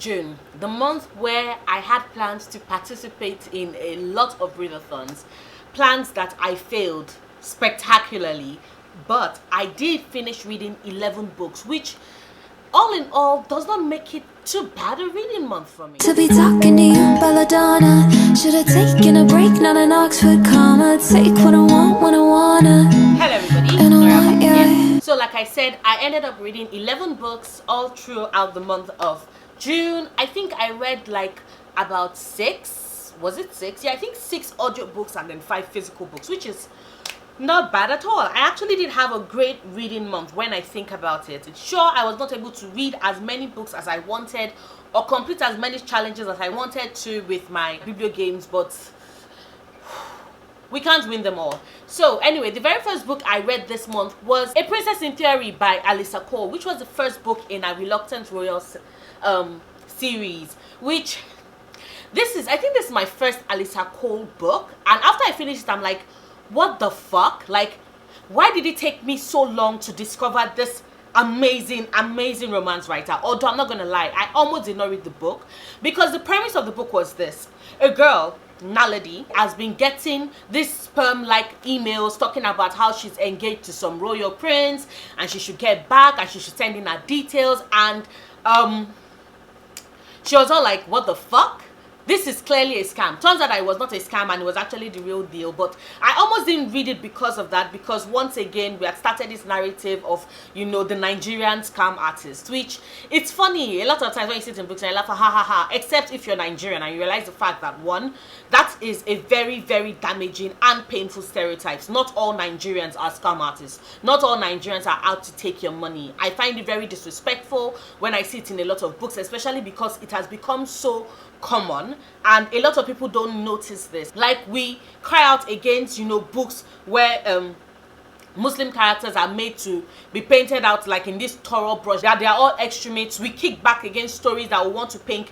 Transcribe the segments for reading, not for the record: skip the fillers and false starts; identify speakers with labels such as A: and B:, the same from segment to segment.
A: June, the month where I had plans to participate in a lot of readathons, plans that I failed spectacularly, but I did finish reading 11 books, which all in all does not make it too bad a reading month for me.
B: To be talking to you, Belladonna. Should have taken a break, not an Oxford comma. Take what I want when I wanna.
A: Hello everybody.
B: And I want you.
A: So like I said, I ended up reading 11 books all throughout the month of June. I think I read like about 6. Was it 6? Yeah, I think 6 audio books and then 5 physical books, which is not bad at all. I actually did have a great reading month when I think about it. Sure, I was not able to read as many books as I wanted or complete as many challenges as I wanted to with my biblio games, but we can't win them all. So anyway, the very first book I read this month was A Princess in Theory by Alyssa Cole, which was the first book in a Reluctant Royal series, which I think this is my first Alyssa Cole book, and after I finished it, I'm like, what the fuck? Like, why did it take me so long to discover this amazing romance writer? Although I'm not gonna lie, I almost did not read the book because the premise of the book was this: a girl, Naledi, has been getting this sperm-like emails talking about how she's engaged to some royal prince and she should get back and she should send in her details, and she was all like, what the fuck? This is clearly a scam. Turns out it was not a scam and it was actually the real deal. But I almost didn't read it because of that, because once again we had started this narrative of, you know, the Nigerian scam artist, which it's funny a lot of times when you sit in books and you laugh, ha ha ha, except if you're Nigerian and you realize the fact that, one, that is a very, very damaging and painful stereotype. Not all Nigerians are scam artists. Not all Nigerians are out to take your money. I find it very disrespectful when I see it in a lot of books, especially because it has become so common and a lot of people don't notice this. Like, we cry out against, you know, books where Muslim characters are made to be painted out like in this thorough brush that they are all extremists. We kick back against stories that we want to paint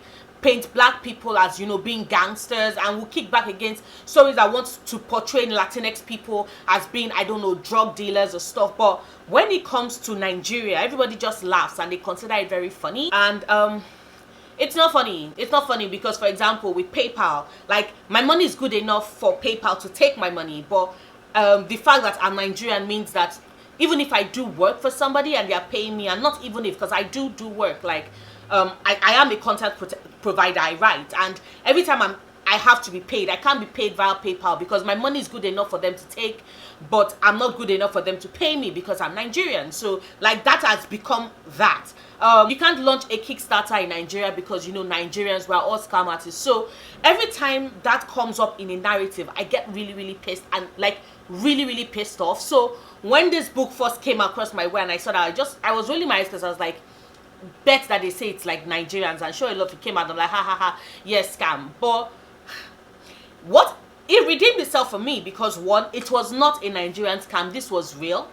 A: black people as, you know, being gangsters, and we'll kick back against stories that want to portray Latinx people as being, I don't know, drug dealers or stuff. But when it comes to Nigeria, everybody just laughs and they consider it very funny. And it's not funny. It's not funny because, for example, with PayPal, like, my money is good enough for PayPal to take my money, but the fact that I'm Nigerian means that even if I do work for somebody and they are paying me, and not even if, because I do work, like, I am a content provider, I write, and every time I have to be paid. I can't be paid via PayPal because my money is good enough for them to take, but I'm not good enough for them to pay me because I'm Nigerian. So, like, that has become that. You can't launch a Kickstarter in Nigeria because, you know, Nigerians were all scam artists. So every time that comes up in a narrative, I get really, really pissed and, like, really, really pissed off. So when this book first came across my way and I saw that, I was rolling my eyes because I was like, bet that they say it's like Nigerians, and sure enough it came out. I'm like, ha ha ha, yes, scam. But what, it redeemed itself for me because, one, it was not a Nigerian scam. This was real.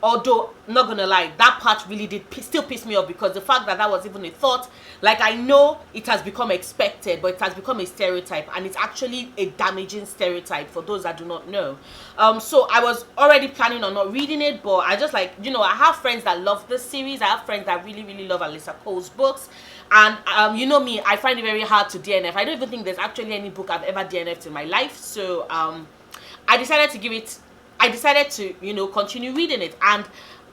A: Although, not gonna lie, that part really did still piss me off because the fact that was even a thought, like, I know it has become expected, but it has become a stereotype, and it's actually a damaging stereotype for those that do not know. So I was already planning on not reading it, but I just, like, you know, I have friends that love this series. I have friends that really, really love Alyssa Cole's books, and you know me, I find it very hard to DNF. I don't even think there's actually any book I've ever DNF'd in my life. So I decided to, you know, continue reading it, and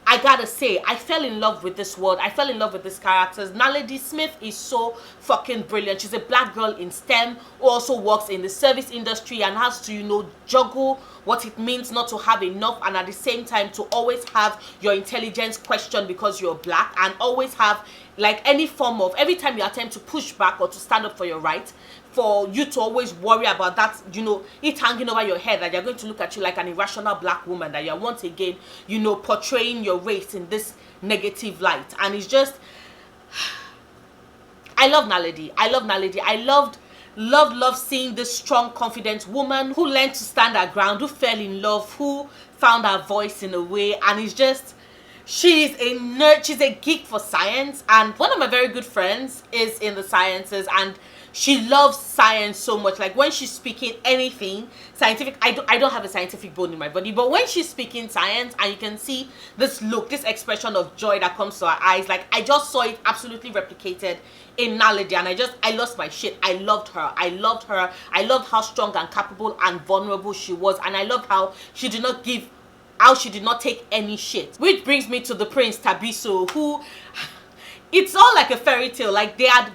A: I gotta say, I fell in love with this world. I fell in love with these characters. Naledi Smith is so fucking brilliant. She's a black girl in STEM who also works in the service industry and has to, you know, juggle what it means not to have enough, and at the same time to always have your intelligence questioned because you're black, and always have, like, any form of, every time you attempt to push back or to stand up for your right, for you to always worry about that, you know, it hanging over your head, that they're going to look at you like an irrational black woman, that you're once again, you know, portraying your race in this negative light. And it's just, I love Naledi. I loved seeing this strong, confident woman who learned to stand her ground, who fell in love, who found her voice in a way. And it's just, She's a nerd, she's a geek for science, and one of my very good friends is in the sciences, and she loves science so much. Like when she's speaking anything scientific, I don't have a scientific bone in my body, but when she's speaking science and you can see this look, this expression of joy that comes to her eyes, like I just saw it absolutely replicated in Naledi, and I lost my shit. I loved her. I loved how strong and capable and vulnerable she was, and I loved how she did not take any shit. Which brings me to the Prince Tabiso, who, it's all like a fairy tale. Like they had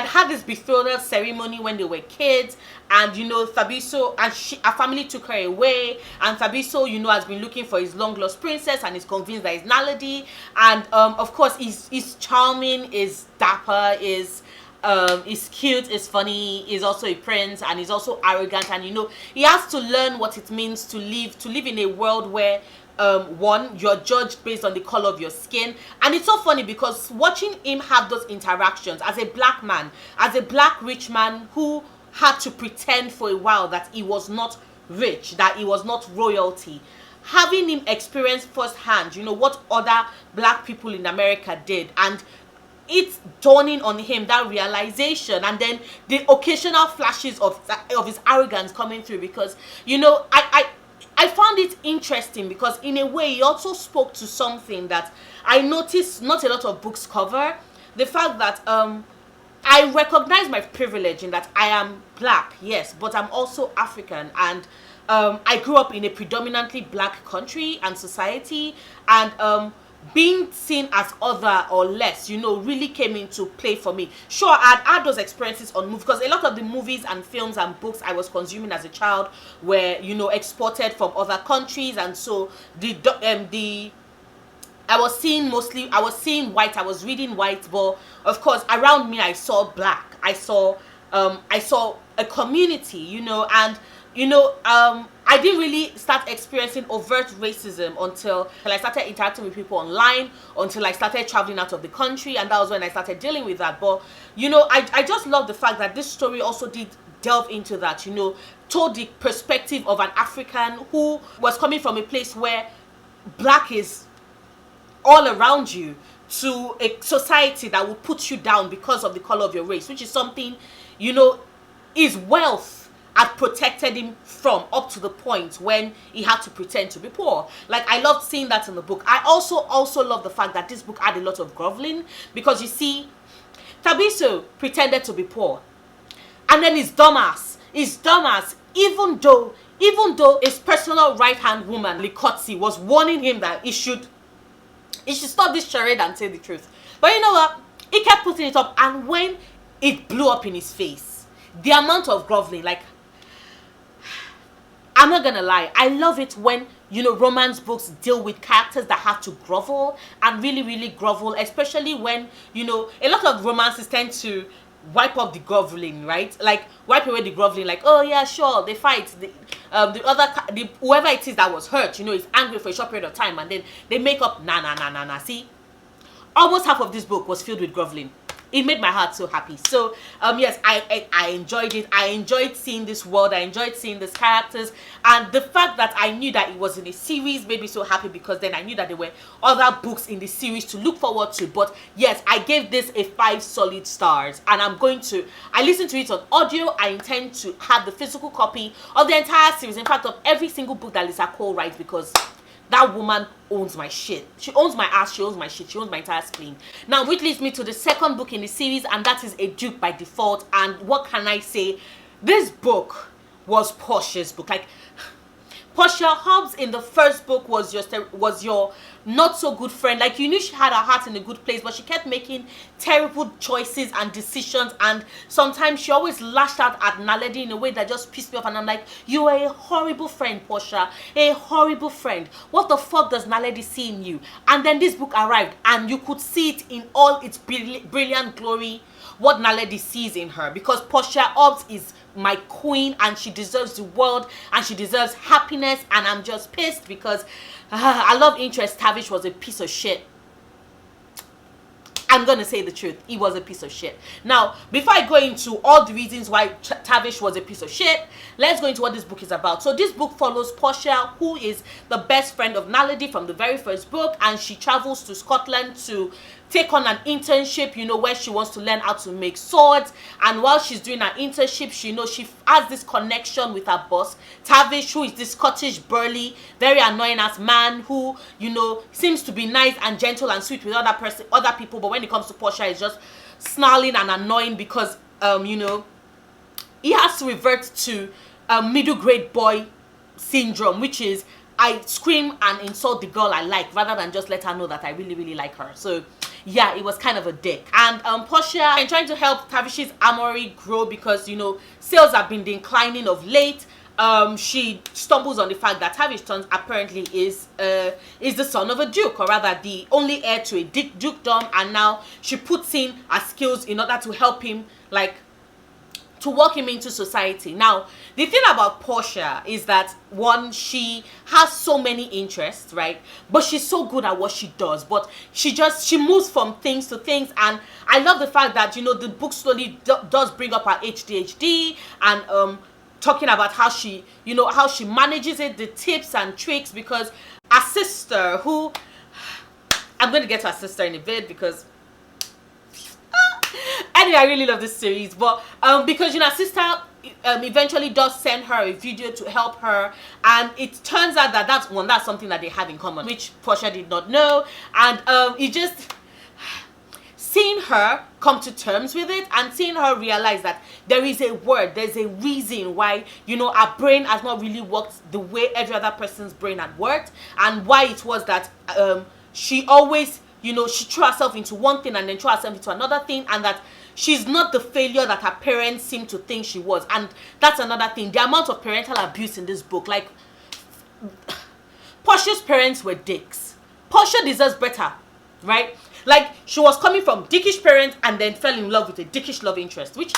A: had this betrothal ceremony when they were kids, and Thabiso and her family took her away, and Thabiso has been looking for his long lost princess and is convinced that it's Naledi, and of course he's charming, is dapper, is cute, is funny, is also a prince, and he's also arrogant, and he has to learn what it means to live in a world where one, you're judged based on the color of your skin. And it's so funny because watching him have those interactions as a black man, as a black rich man who had to pretend for a while that he was not rich, that he was not royalty, having him experience firsthand what other black people in America did, and it's dawning on him, that realization, and then the occasional flashes of his arrogance coming through, because I found it interesting because in a way he also spoke to something that I noticed not a lot of books cover, the fact that I recognize my privilege in that I am black, yes, but I'm also African, and I grew up in a predominantly black country and society, and being seen as other or less, really came into play for me. Sure, I'd had those experiences on movies, because a lot of the movies and films and books I was consuming as a child were, exported from other countries, and so I was seeing white, I was reading white, but of course around me I saw black, I saw a community, and I didn't really start experiencing overt racism until I started interacting with people online, until I started traveling out of the country, and that was when I started dealing with that. But I just love the fact that this story also did delve into that, told the perspective of an African who was coming from a place where black is all around you, to a society that will put you down because of the color of your race, which is something his wealth had protected him from, up to the point when he had to pretend to be poor. Like, I loved seeing that in the book. I also love the fact that this book had a lot of groveling, because you see, Thabiso pretended to be poor, and then his dumbass, even though his personal right-hand woman Likotsi was warning him that he should stop this charade and say the truth. But you know what? He kept putting it up, and when it blew up in his face, the amount of groveling, like, I'm not gonna lie, I love it when romance books deal with characters that have to grovel, and really, really grovel, especially when a lot of romances tend to wipe up the groveling, right? Like, wipe away the groveling, like, oh yeah, sure, they fight, whoever it is that was hurt, is angry for a short period of time, and then they make up. Nah. See, almost half of this book was filled with groveling. It made my heart so happy. So yes, I enjoyed it. I enjoyed seeing this world. I enjoyed seeing these characters, and the fact that I knew that it was in a series made me so happy, because then I knew that there were other books in the series to look forward to. But yes, I gave this a 5 solid stars, and I listened to it on audio. I intend to have the physical copy of the entire series, in fact of every single book that Lisa Cole writes, because that woman owns my shit. She owns my ass, she owns my shit, she owns my entire spleen. Now, which leads me to the second book in the series, and that is A Duke by Default. And what can I say? This book was Portia's book. Like, Portia Hobbs in the first book was your not so good friend. Like, you knew she had her heart in a good place, but she kept making terrible choices and decisions, and sometimes she always lashed out at Naledi in a way that just pissed me off, and I'm like, you are a horrible friend, Portia, a horrible friend. What the fuck does Naledi see in you? And then this book arrived, and you could see it in all its brilliant glory, what Naledi sees in her, because Portia Hobbs is my queen, and she deserves the world, and she deserves happiness. And I'm just pissed because I love Interest Tavish was a piece of shit. I'm gonna say the truth, he was a piece of shit. Now, before I go into all the reasons why Tavish was a piece of shit, let's go into what this book is about. So this book follows Portia, who is the best friend of Naledi from the very first book, and she travels to Scotland to take on an internship, you know, where she wants to learn how to make swords. And while she's doing her internship, she has this connection with her boss, Tavish, who is this Scottish, burly, very annoying ass man who, you know, seems to be nice and gentle and sweet with other people, but when it comes to Portia, he's just snarling and annoying because, you know, he has to revert to middle grade boy syndrome, which is I scream and insult the girl I like rather than just let her know that I really, really like her. So yeah, it was kind of a dick. And Portia, and trying to help Tavish's armory grow because, you know, sales have been declining of late. She stumbles on the fact that Tavish apparently is the son of a duke, or rather the only heir to a dukedom, and now she puts in her skills in order to help him, like, to work him into society. Now, the thing about Portia is that, one, she has so many interests, right? But she's so good at what she does. But she moves from things to things. And I love the fact that, you know, the book slowly does bring up her ADHD and talking about how she, you know, how she manages it, the tips and tricks, because her sister, who, I'm going to get to her sister in a bit because anyway, I really love this series, but because, you know, her sister eventually does send her a video to help her, and it turns out that that's something that they have in common, which Portia did not know. And it just, seeing her come to terms with it and seeing her realize that there's a reason why, you know, her brain has not really worked the way every other person's brain had worked, and why it was that she always, you know, she threw herself into one thing and then threw herself into another thing, and that she's not the failure that her parents seem to think she was. And that's another thing, the amount of parental abuse in this book. Like, Portia's parents were dicks. Portia deserves better, right? Like, she was coming from dickish parents and then fell in love with a dickish love interest, which,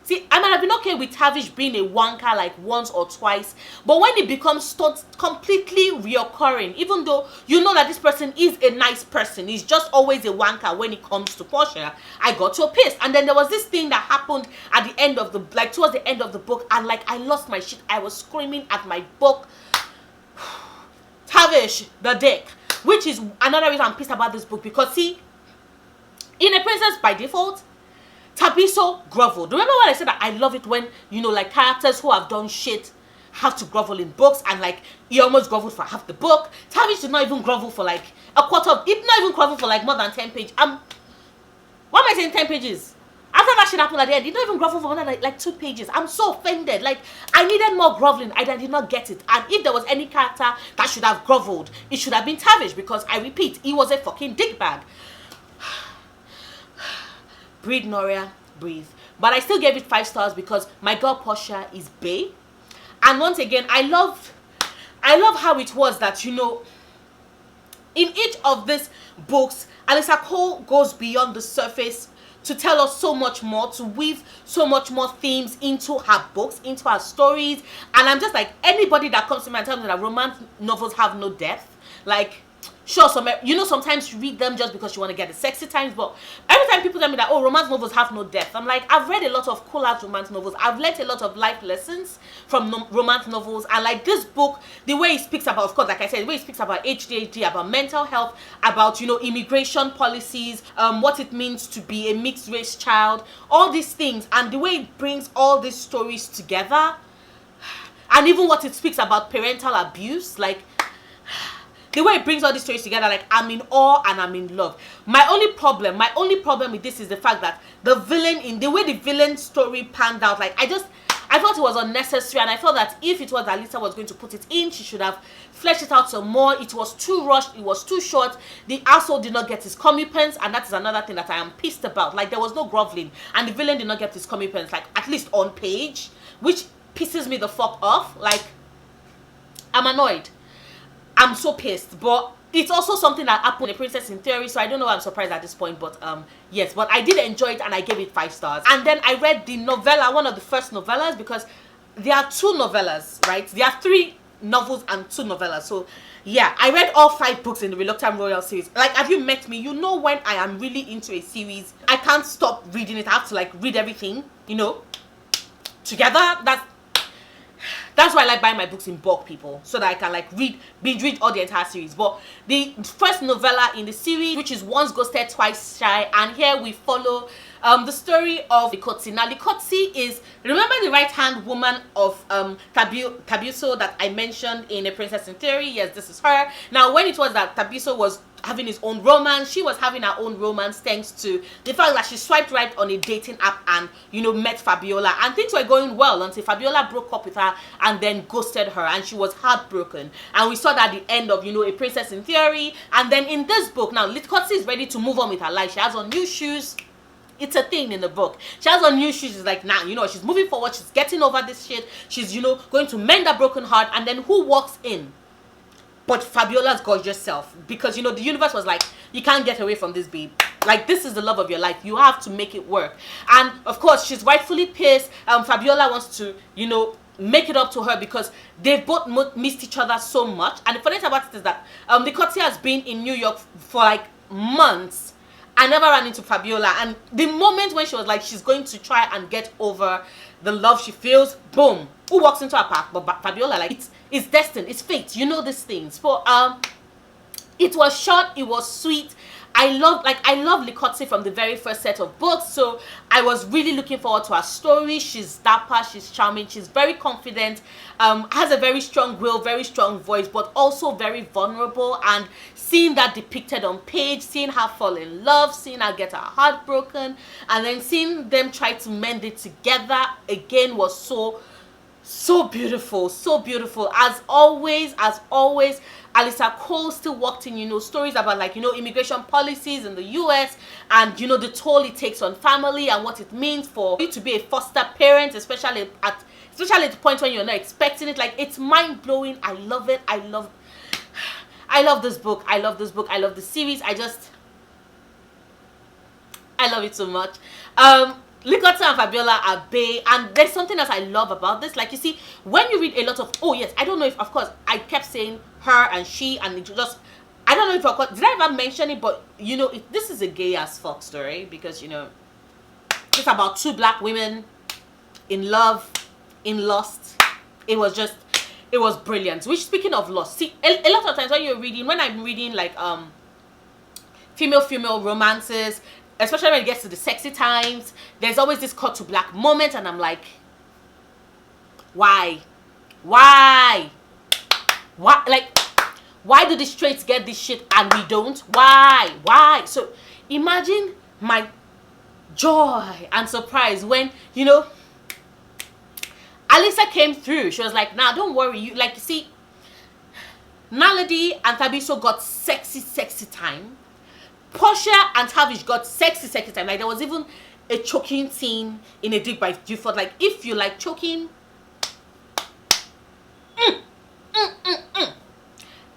A: see, I might have been okay with Tavish being a wanker like once or twice, but when it becomes completely reoccurring, even though you know that this person is a nice person, he's just always a wanker when it comes to Portia, I got so pissed. And then there was this thing that happened at the end of the, like, towards the end of the book, and like, I lost my shit. I was screaming at my book. Tavish, the dick. Which is another reason I'm pissed about this book, because see, in A Princess by Default, Tabiso groveled. Remember when I said that I love it when, you know, like, characters who have done shit have to grovel in books, and like, he almost groveled for half the book. Tavish did not even grovel for like a quarter of, it did not even grovel for like more than 10 pages. Why am I saying 10 pages? After that shit happened at the end, he did not even grovel for more than like 2 pages. I'm so offended. Like, I needed more groveling. I did not get it. And if there was any character that should have groveled, it should have been Tavish, because I repeat, he was a fucking dickbag. Breathe, Noria, breathe. But I still gave it 5 stars because my girl Portia is bae. And once again, I love how it was that, you know, in each of these books, Alyssa Cole goes beyond the surface to tell us so much more, to weave so much more themes into her books, into her stories. And I'm just like, anybody that comes to me and tells me that romance novels have no depth, like, sure, you know, sometimes you read them just because you want to get the sexy times, but every time people tell me that, oh, romance novels have no depth, I'm like, I've read a lot of cool ass romance novels. I've learned a lot of life lessons from romance novels, and like this book, the way it speaks about, of course, like I said, the way it speaks about ADHD, about mental health, about, you know, immigration policies, what it means to be a mixed race child, all these things, and the way it brings all these stories together, and even what it speaks about parental abuse, like, the way it brings all these stories together, like, I'm in awe and I'm in love. My only problem with this is the fact that the villain, in the way the villain story panned out, like, I thought it was unnecessary, and I felt that if it was that Lisa was going to put it in, she should have fleshed it out some more. It was too rushed, it was too short. The asshole did not get his comeuppance, and that is another thing that I am pissed about. Like, there was no groveling, and the villain did not get his comeuppance, like, at least on page, which pisses me the fuck off. Like, I'm annoyed. I'm so pissed. But it's also something that happened in Princess in Theory, so I don't know why I'm surprised at this point, but yes, but I did enjoy it and I gave it 5 stars. And then I read the novella, one of the first novellas, because there are 2 novellas, right? There are 3 novels and 2 novellas. So yeah, I read all 5 books in the Reluctant Royal series. Like, have you met me? You know, when I am really into a series, I can't stop reading it. I have to like read everything, you know, together. That's why I like buying my books in bulk, people, so that I can like binge read all the entire series. But the first novella in the series, which is Once Ghosted, Twice Shy, and here we follow the story of Likotsi. Now, Likotsi is, remember the right-hand woman of Tabuso that I mentioned in A Princess in Theory? Yes, this is her. Now, when it was that Tabuso was having his own romance, she was having her own romance thanks to the fact that she swiped right on a dating app and, you know, met Fabiola, and things were going well until Fabiola broke up with her and then ghosted her, and she was heartbroken. And we saw that at the end of, you know, A Princess in Theory. And then in this book, now Likotsi is ready to move on with her life. She has on new shoes. It's a thing in the book. She has on new shoes. She's like, nah, you know, she's moving forward. She's getting over this shit. She's, you know, going to mend a broken heart. And then who walks in but Fabiola's gorgeous self? Because, you know, the universe was like, you can't get away from this, babe. Like, this is the love of your life. You have to make it work. And of course, she's rightfully pissed. Fabiola wants to, you know, make it up to her because they've both missed each other so much. And the funny thing about it is that Likotsi has been in New York for like months. I never ran into Fabiola, and the moment when she was like she's going to try and get over the love she feels, boom, who walks into her path but Fabiola? Like, it's destined, it's fate, you know these things. But it was short, it was sweet. I love Likotsi from the very first set of books, so I was really looking forward to her story. She's dapper, she's charming, she's very confident, has a very strong will, very strong voice, but also very vulnerable. And seeing that depicted on page, seeing her fall in love, seeing her get her heart broken, and then seeing them try to mend it together again was so beautiful, so beautiful. As always, Alyssa Cole still worked in, you know, stories about, like, you know, immigration policies in the US, and, you know, the toll it takes on family and what it means for you to be a foster parent, especially at the point when you're not expecting it. Like, it's mind-blowing. I love it. I love this book. I love the series. I love it so much. Likotsi and Fabiola are bae, and there's something else I love about this. Like, you see, when you read a lot of, oh yes, I don't know if, of course, I kept saying her and she, and it just, I don't know if, of course, did I ever mention it? But, you know, this is a gay as fuck story, because, you know, it's about 2 black women in love, in lust. It was brilliant. Which, speaking of lust, see, a lot of times when I'm reading like female romances, especially when it gets to the sexy times, there's always this cut to black moment, and I'm like, why, like, why do the straights get this shit and we don't? Why? So imagine my joy and surprise when, you know, Alyssa came through. She was like, nah, don't worry, you, like, you see, Naledi and Tabiso got sexy time. Portia and Tavish got sexy time. Like, there was even a choking scene in A Dig by Gifford. Like, if you like choking,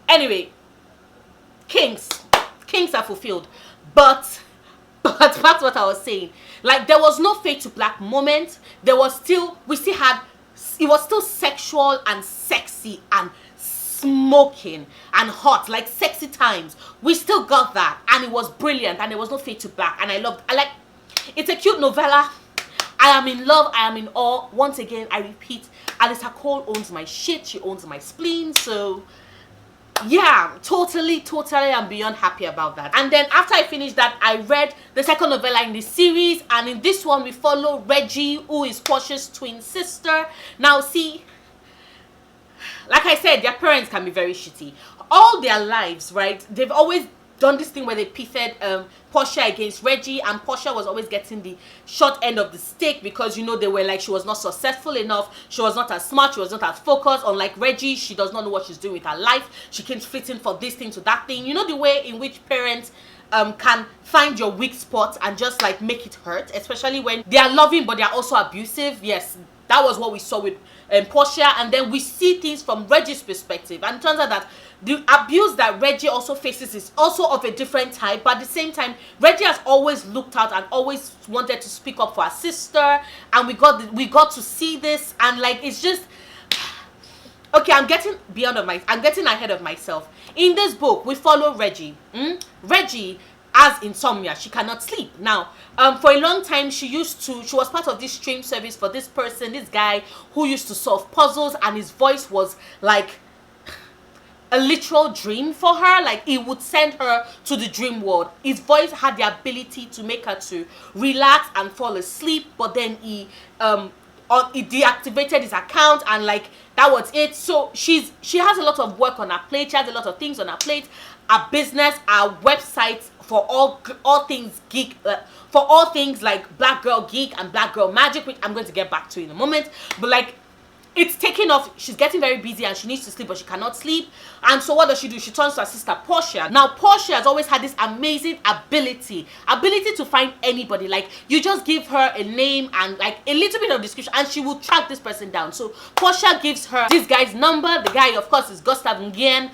A: Anyway, kings are fulfilled. But that's what I was saying. Like, there was no fade to black moment. There was still, it was still sexual and sexy and smoking and hot, like sexy times. We still got that, and it was brilliant, and there was no fade to black. And I like, it's a cute novella. I am in love, I am in awe. Once again, I repeat, Alyssa Cole owns my shit, she owns my spleen. So yeah, totally I'm beyond happy about that. And then after I finished that, I read the second novella in this series, and in this one we follow Reggie, who is Portia's twin sister. Now see, like I said, their parents can be very shitty all their lives, right? They've always done this thing where they pitted Portia against Reggie, and Portia was always getting the short end of the stick because, you know, they were like, she was not successful enough, she was not as smart, she was not as focused. Unlike Reggie, she does not know what she's doing with her life, she keeps fitting for this thing to that thing. You know, the way in which parents can find your weak spot and just like make it hurt, especially when they are loving but they are also abusive. Yes, that was what we saw with Portia. And then we see things from Reggie's perspective, and it turns out that the abuse that Reggie also faces is also of a different type. But at the same time, Reggie has always looked out and always wanted to speak up for her sister, and we got to see this, and like, it's just okay, I'm getting ahead of myself. In this book, we follow Reggie. Reggie has insomnia. She cannot sleep. Now, for a long time, she was part of this stream service for this guy who used to solve puzzles, and his voice was like a literal dream for her. Like, he would send her to the dream world. His voice had the ability to make her to relax and fall asleep, but then he deactivated his account, and like that was it. So she has a lot of work on her plate. She has a lot of things on her plate. Her business, her website for all things geek, for all things like Black Girl Geek and Black Girl Magic, which I'm going to get back to in a moment. But like, it's taking off. She's getting very busy and she needs to sleep, but she cannot sleep. And so what does she do? She turns to her sister Portia. Now Portia has always had this amazing ability to find anybody. Like, you just give her a name and like a little bit of description and she will track this person down. So Portia gives her this guy's number. The guy, of course, is Gustav Nguyen.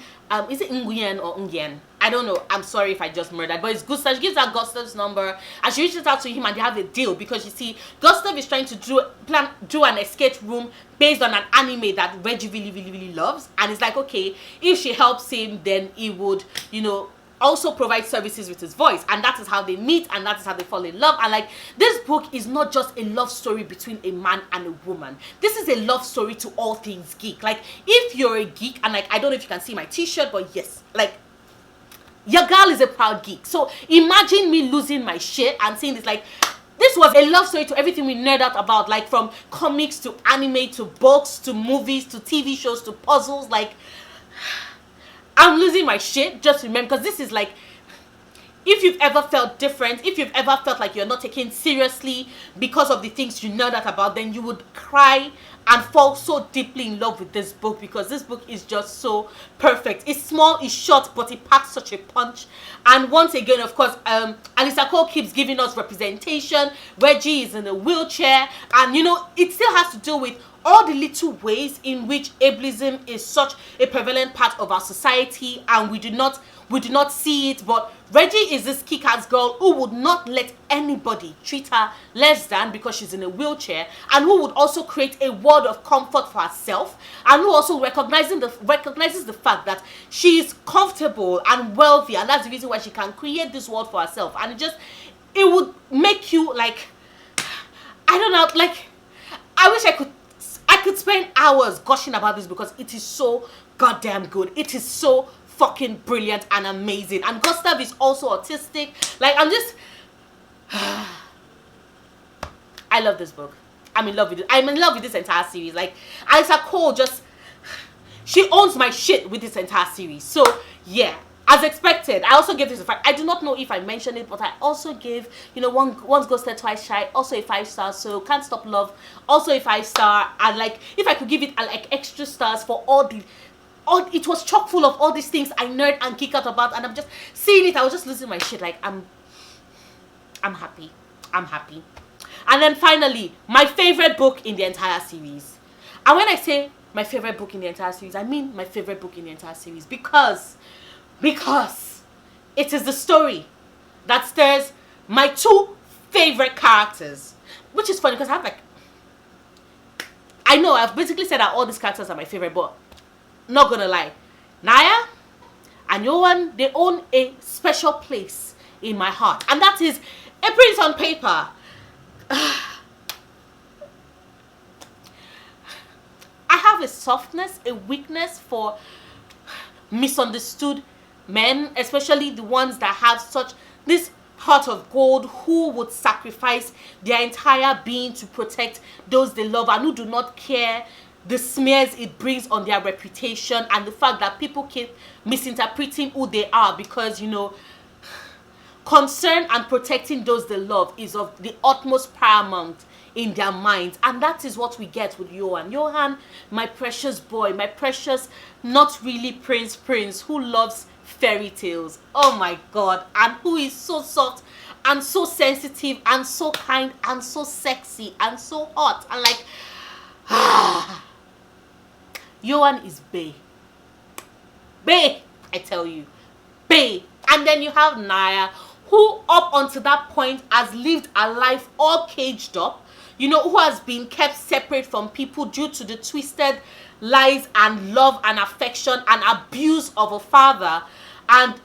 A: Is it Nguyen or Nguyen? I don't know. I'm sorry if I just murdered, but it's Gustav. She gives her Gustav's number and she reaches out to him and they have a deal, because you see, Gustav is trying to do an escape room based on an anime that Reggie really loves, and it's like, okay, if she helps him, then he would, also provide services with his voice. And that is how they meet, and that is how they fall in love. And like, this book is not just a love story between a man and a woman. This is a love story to all things geek. Like, if you're a geek, and like, I don't know if you can see my t-shirt, but yes, like, your girl is a proud geek. So imagine me losing my shit and saying this, like, this was a love story to everything we nerd out about, like from comics to anime to books to movies to TV shows to puzzles. Like, I'm losing my shit. Just remember, because this is like, if you've ever felt different, if you've ever felt like you're not taken seriously because of the things you nerd out about, then you would cry and fall so deeply in love with this book, because this book is just so perfect. It's small, it's short, but it packs such a punch. And once again, of course, Alisa Cole keeps giving us representation. Reggie is in a wheelchair, and it still has to do with all the little ways in which ableism is such a prevalent part of our society, and we do not see it. But Reggie is this kick-ass girl who would not let anybody treat her less than because she's in a wheelchair, and who would also create a world of comfort for herself, and who also recognizes the fact that she is comfortable and wealthy, and that's the reason why she can create this world for herself. And it would make you like, I don't know, like, I wish I could spend hours gushing about this, because it is so goddamn good. It is so fucking brilliant and amazing. And Gustav is also autistic. Like, I love this book. I'm in love with it. I'm in love with this entire series. Like, Alisa Cole she owns my shit with this entire series. So yeah, as expected, I also gave this a 5. I do not know if I mentioned it, but I also gave, once ghosted, twice shy, also a 5-star. So Can't Stop Love, also a 5-star. And like, if I could give it like extra stars for it was chock full of all these things I nerd and geek out about, and I'm just seeing it, I was just losing my shit. Like, I'm happy. And then finally, my favorite book in the entire series. And when I say my favorite book in the entire series, I mean my favorite book in the entire series, because it is the story that stars my 2 favorite characters. Which is funny, because I know I've basically said that all these characters are my favorite, but not gonna lie, Naya and Yohan, they own a special place in my heart, and that is a Prince on Paper. I have a softness, a weakness for misunderstood men, especially the ones that have such this heart of gold, who would sacrifice their entire being to protect those they love, and who do not care the smears it brings on their reputation, and the fact that people keep misinterpreting who they are, because concern and protecting those they love is of the utmost paramount in their minds. And that is what we get with Yohan, my precious boy, my precious not really prince who loves fairy tales, oh my god, and who is so soft and so sensitive and so kind and so sexy and so hot, and like Yohan is bae, I tell you, bae. And then you have Naya, who up until that point has lived a life all caged up, who has been kept separate from people due to the twisted lies and love and affection and abuse of a father. And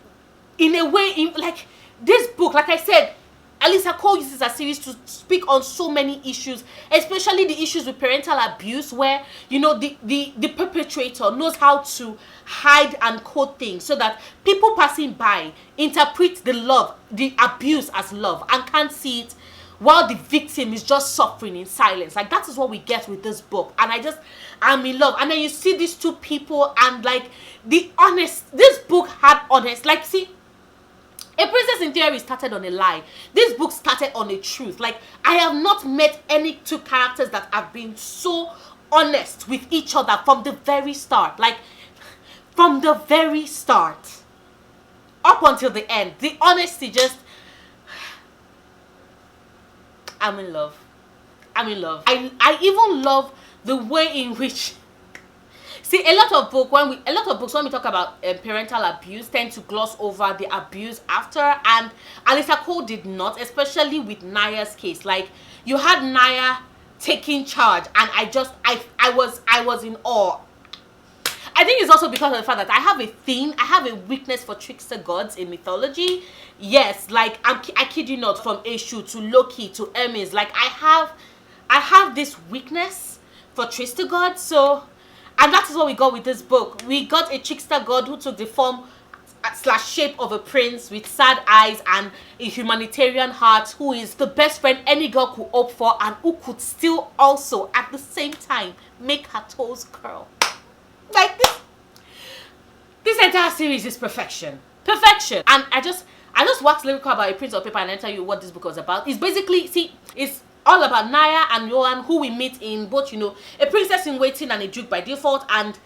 A: in a way, like this book, like I said, Alyssa Cole uses a series to speak on so many issues, especially the issues with parental abuse, where the perpetrator knows how to hide and code things so that people passing by interpret the abuse as love and can't see it, while the victim is just suffering in silence. Like, that is what we get with this book, and I'm in love. And then you see these two people, and like this book had honest, like, see, A Princess in Theory started on a lie. This book started on a truth. Like, I have not met any two characters that have been so honest with each other from the very start. Like, from the very start up until the end. The honesty just... I'm in love. I'm in love. I even love the way in which... See, a lot of books when we talk about parental abuse tend to gloss over the abuse after, and Alyssa Cole did not, especially with Naya's case. Like, you had Naya taking charge, and I was in awe. I think it's also because of the fact that I have a weakness for trickster gods in mythology. Yes, like, I kid you not, from Eshu to Loki to Hermes. Like, I have this weakness for trickster gods, so... And that is what we got with this book. We got a trickster god who took the form / shape of a prince with sad eyes and a humanitarian heart, who is the best friend any girl could hope for, and who could still also at the same time make her toes curl. Like, this entire series is perfection. Perfection. And I just waxed lyrical about A Prince of Paper and I tell you what this book was about. It's basically, see, it's all about Naya and Johan, who we meet in both, A Princess in Waiting and A Duke by Default, and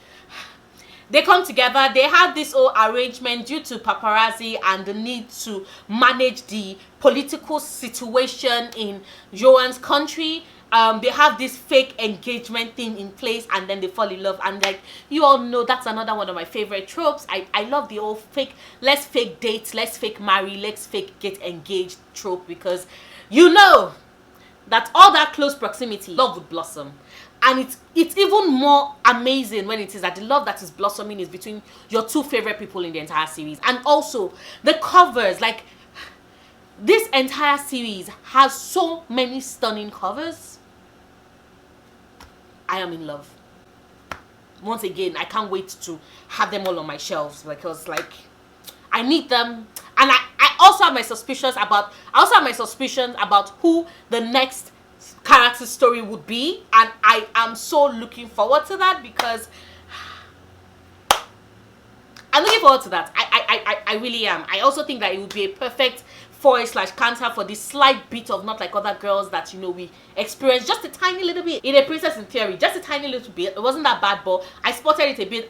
A: they come together. They have this whole arrangement due to paparazzi and the need to manage the political situation in Johan's country. They have this fake engagement thing in place, and then they fall in love. And like you all know, that's another one of my favorite tropes. I love the old fake, let's fake date, let's fake marry, let's fake get engaged trope, because that all that close proximity, love would blossom. And it's even more amazing when it is that the love that is blossoming is between your two favorite people in the entire series. And also the covers, like, this entire series has so many stunning covers. I am in love. Once again, I can't wait to have them all on my shelves, because like, I need them. And I also have my suspicions about who the next character story would be, and I am so looking forward to that, because I'm looking forward to that. I really am. I also think that it would be a perfect foil/counter for this slight bit of Not Like Other Girls that we experienced just a tiny little bit in A Princess in Theory. Just a tiny little bit. It wasn't that bad, but I spotted it a bit.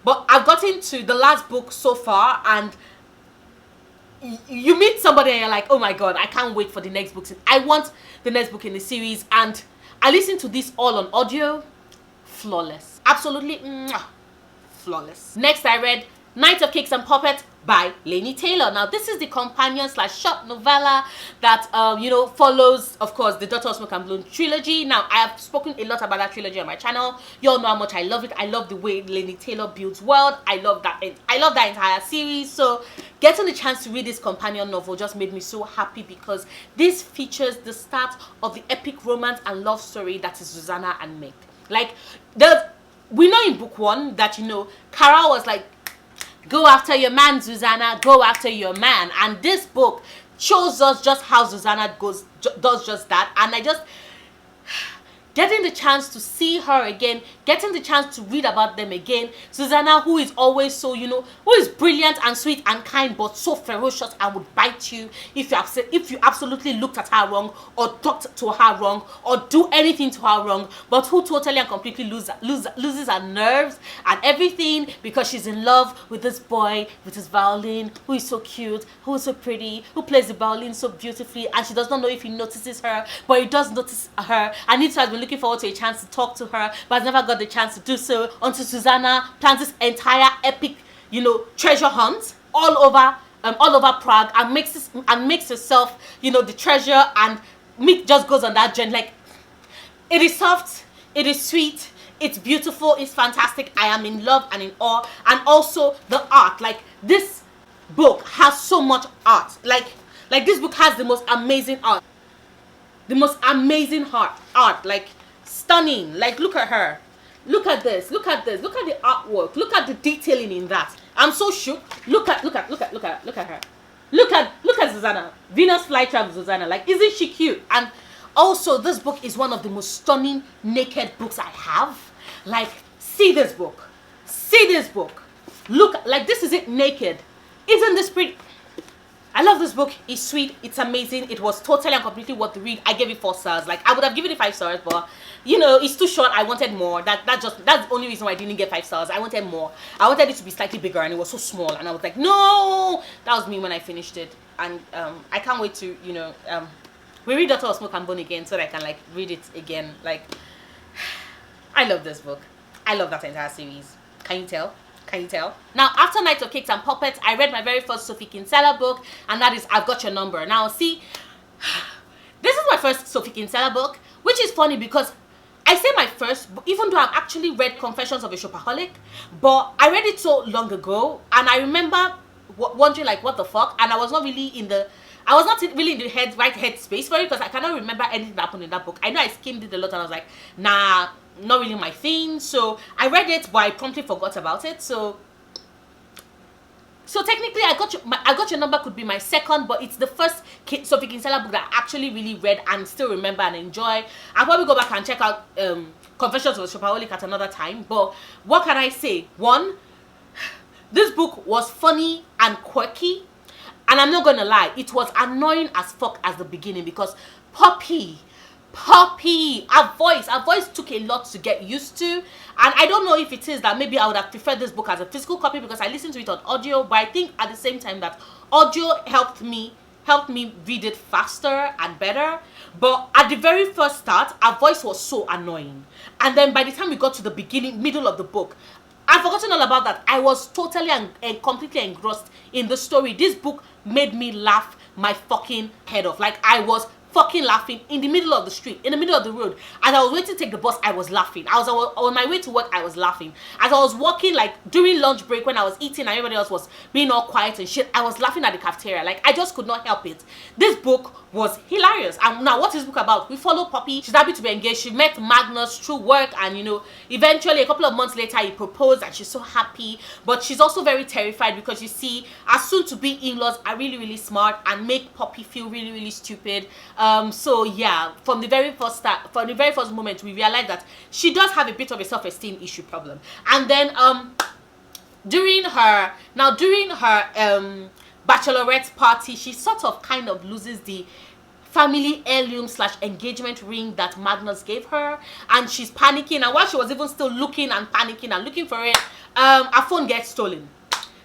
A: But I've gotten to the last book so far, and you meet somebody and you're like, oh my god, I can't wait for the next book. I want the next book in the series. And I listened to this all on audio. Flawless. Absolutely flawless. Next, I read Night of Cakes and Puppets by Laini Taylor. Now, this is the companion/short novella that follows, of course, the Daughter of Smoke and Bloom trilogy. Now, I have spoken a lot about that trilogy on my channel. You all know how much I love it. I love the way Laini Taylor builds world. I love that entire series. So getting the chance to read this companion novel just made me so happy, because this features the start of the epic romance and love story that is Susanna and Mick. Like, we know in book 1 that Kara was like, go after your man, Susanna, go after your man. And this book shows us just how Susanna does just that. And I just... getting the chance to see her again, getting the chance to read about them again. Susanna, who is always so, who is brilliant and sweet and kind, but so ferocious and would bite you if you absolutely looked at her wrong, or talked to her wrong, or do anything to her wrong, but who totally and completely loses her nerves and everything because she's in love with this boy with his violin, who is so cute, who is so pretty, who plays the violin so beautifully, and she does not know if he notices her, but he does notice her, and he has been looking forward to a chance to talk to her, but has never got the chance to do so until Susanna plans this entire epic, treasure hunt all over all over Prague and makes herself, you know, the treasure, and Mick just goes on that journey. Like, it is soft, it is sweet, it's beautiful, it's fantastic. I am in love and in awe. And also the art, like this book has so much art. Like this book has the most amazing art. The most amazing art, like stunning. Like, look at her. Look at this. Look at this. Look at the artwork. Look at the detailing in that. I'm so shook. Look at her. Look at Susanna. Venus flytrap Susanna. Like, isn't she cute? And also, this book is one of the most stunning naked books I have. Like, see this book. See this book. Look, like, this is it naked. Isn't this pretty? I love this book. It's sweet. It's amazing. It was totally and completely worth the read. I gave it 4 stars. Like, I would have given it 5 stars, but you know, it's too short. I wanted more. That's the only reason why I didn't get 5 stars. I wanted more. I wanted it to be slightly bigger, and it was so small. And I was like, no. That was me when I finished it. And I can't wait to, you know, we read Daughter of Smoke and Bone again so that I can like read it again. Like, I love this book. I love that entire series. Can you tell? Can you tell? Now, after Night of Cakes and Puppets, I read my very first Sophie Kinsella book, and that is I've Got Your Number. Now, see, this is my first Sophie Kinsella book, which is funny because I say my first, even though I've actually read Confessions of a Shopaholic, but I read it so long ago, and I remember wondering like, what the fuck? And I was not really in the right head space for it, because I cannot remember anything that happened in that book. I know I skimmed it a lot, and I was like, nah, not really my thing. So I read it, but I promptly forgot about it. So technically, I Got Your Number could be my second, but it's the first Sophie Kinsella book that I actually really read and still remember and enjoy. I'll probably go back and check out Confessions of a Shopaholic at another time. But what can I say? One, this book was funny and quirky, and I'm not gonna lie, it was annoying as fuck at the beginning, because Poppy, her voice took a lot to get used to. And I don't know if it is that maybe I would have preferred this book as a physical copy because I listened to it on audio, but I think at the same time that audio helped me read it faster and better. But at the very first start, her voice was so annoying, and then by the time we got to the middle of the book, I've forgotten all about that. I was totally and completely engrossed in the story. This book made me laugh my fucking head off. Like, I was fucking laughing in the middle of the street, in the middle of the road. As I was waiting to take the bus, I was laughing. I was on my way to work, I was laughing. As I was walking, like during lunch break when I was eating and everybody else was being all quiet and shit, I was laughing at the cafeteria. Like, I just could not help it. This book was hilarious. And now, what is this book about? We follow Poppy. She's happy to be engaged. She met Magnus through work, and you know, eventually a couple of months later he proposed, and she's so happy. But she's also very terrified because, you see, her soon-to-be in-laws are really, really smart and make Poppy feel really, really stupid. So yeah, from the very first moment, we realized that she does have a bit of a self-esteem issue problem. And then during her bachelorette party, she sort of kind of loses the family heirloom / engagement ring that Magnus gave her, and she's panicking. And while she was even still looking and panicking and looking for it, her phone gets stolen.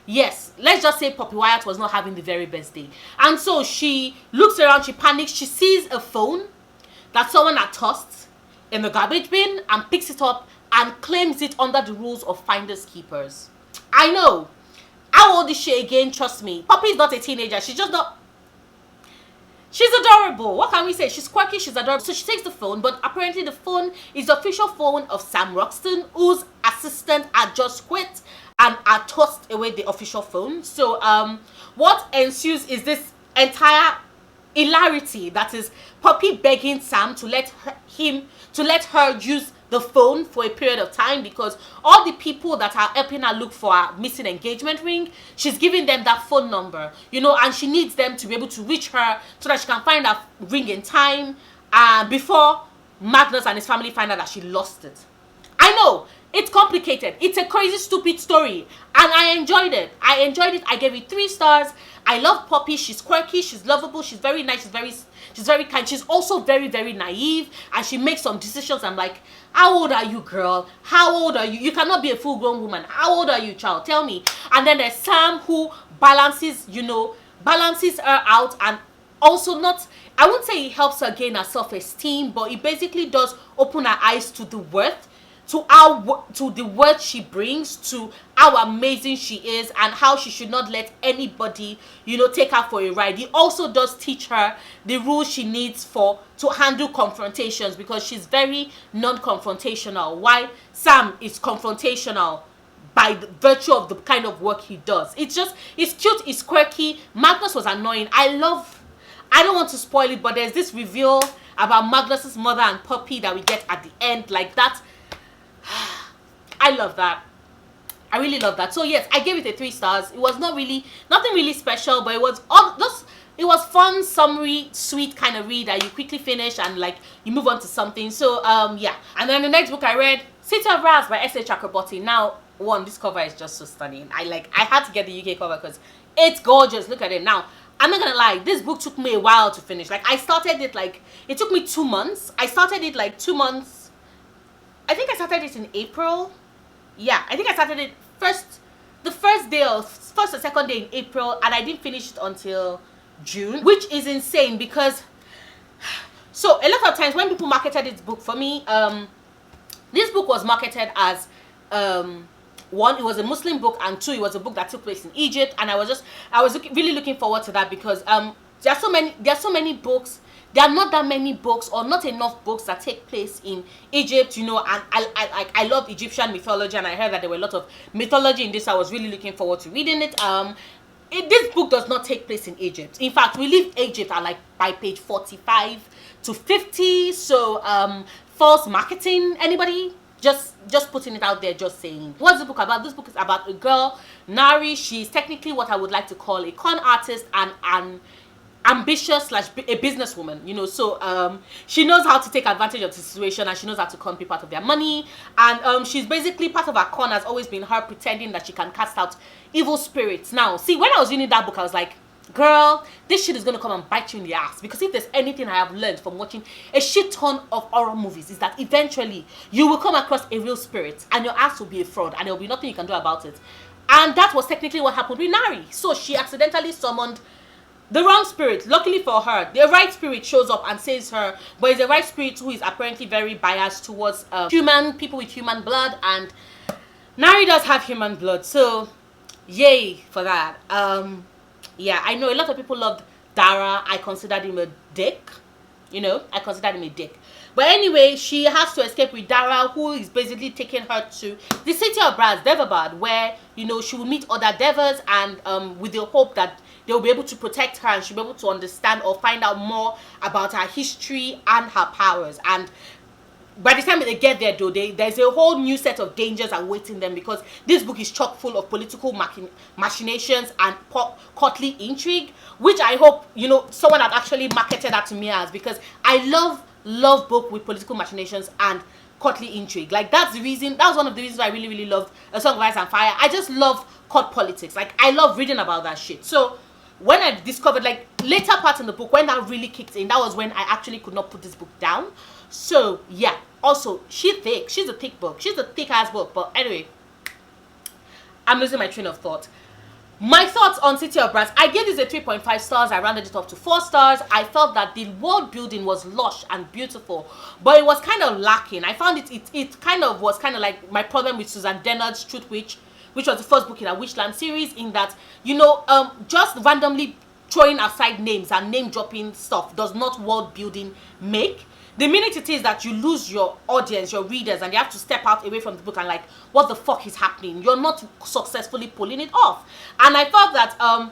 A: Yes, let's just say Poppy Wyatt was not having the very best day. And so she looks around, she panics, she sees a phone that someone had tossed in the garbage bin and picks it up and claims it under the rules of finders keepers. I know. How old is she again? Trust me. Poppy is not a teenager. She's just not... She's adorable. What can we say? She's quirky, she's adorable. So she takes the phone, but apparently the phone is the official phone of Sam Roxton, whose assistant had just quit and had tossed away the official phone. So what ensues is this entire hilarity that is Poppy begging Sam to let her use the phone for a period of time, because all the people that are helping her look for a missing engagement ring, she's giving them that phone number, you know, and she needs them to be able to reach her so that she can find that ring in time before Magnus and his family find out that she lost it. I know, it's complicated. It's a crazy, stupid story, and I enjoyed it. I gave it 3 stars. I love Poppy. She's quirky, she's lovable, she's very nice, she's very kind. She's also very, very naive, and she makes some decisions. I'm like, how old are you, girl? How old are you? You cannot be a full-grown woman. How old are you, child? Tell me. And then there's Sam, who balances her out, and also not, I wouldn't say it helps her gain her self-esteem, but it basically does open her eyes to the worth to to the words she brings, to how amazing she is, and how she should not let anybody, you know, take her for a ride. He also does teach her the rules she needs to handle confrontations, because she's very non-confrontational, while Sam is confrontational by the virtue of the kind of work he does. It's cute, it's quirky. Magnus was annoying. I don't want to spoil it, but there's this reveal about Magnus's mother and puppy that we get at the end, like that. I love that. I really love that. So yes, I gave it a 3 stars. It was nothing really special, but it was fun, summary, sweet kind of read that you quickly finish and like you move on to something. So yeah. And then the next book I read, City of Brass by S.A. Chakraborty. Now, this cover is just so stunning. I had to get the UK cover because it's gorgeous. Look at it. Now, I'm not gonna lie, this book took me a while to finish. Like, I started it it took me 2 months. I started it like 2 months. I think I started it in April. Yeah, I think I started it the first or second day in April, and I didn't finish it until June, which is insane because, so a lot of times when people marketed this book for me, this book was marketed as, 1, it was a Muslim book, and 2, it was a book that took place in Egypt, and I was really looking forward to that because there are so many books. There are not that many books, or not enough books, that take place in Egypt, you know, and I love Egyptian mythology, and I heard that there were a lot of mythology in this. I was really looking forward to reading it. This book does not take place in Egypt. In fact, we leave Egypt at by page 45 to 50. So false marketing, anybody? Just putting it out there, just saying. What's the book about? This book is about a girl, Nari. She's technically what I would like to call a con artist and an ambitious / a businesswoman, you know. So she knows how to take advantage of the situation, and she knows how to con people out of their money. And she's basically, part of her con has always been her pretending that she can cast out evil spirits. Now, see, when I was reading that book, I was like, girl, this shit is gonna come and bite you in the ass. Because if there's anything I have learned from watching a shit ton of horror movies, is that eventually you will come across a real spirit and your ass will be a fraud and there will be nothing you can do about it. And that was technically what happened with Nari. So she accidentally summoned the wrong spirit. Luckily for her, the right spirit shows up and saves her, but it's the right spirit who is apparently very biased towards people with human blood, and Nari does have human blood, so yay for that. Yeah, I know a lot of people loved Dara. I considered him a dick. You know, I considered him a dick. But anyway, she has to escape with Dara, who is basically taking her to the city of Brass, Devabad, where, you know, she will meet other devas, and with the hope that they will be able to protect her and she'll be able to understand or find out more about her history and her powers. And by the time they get there, though, there's a whole new set of dangers awaiting them, because this book is chock full of political machinations and courtly intrigue, which I hope, you know, someone had actually marketed that to me as, because I love book with political machinations and courtly intrigue. Like, that's one of the reasons why I really loved A Song of Ice and Fire. I just love court politics. Like, I love reading about that shit. So when I discovered, like, later parts in the book, when that really kicked in, that was when I actually could not put this book down. So yeah. Also, she's thick. She's a thick book. She's a thick ass book. But anyway, I'm losing my train of thought. My thoughts on City of Brass. I gave this a 3.5 stars. I rounded it up to 4 stars. I felt that the world building was lush and beautiful, but it was kind of lacking. I found it kind of was kind of like my problem with Susan Dennard's Truth Witch, which was the first book in our Witchland series, in that, you know, just randomly throwing aside names and name dropping stuff does not world building make. The minute it is that you lose your audience, your readers, and they have to step out away from the book and like, what the fuck is happening? You're not successfully pulling it off. And I felt that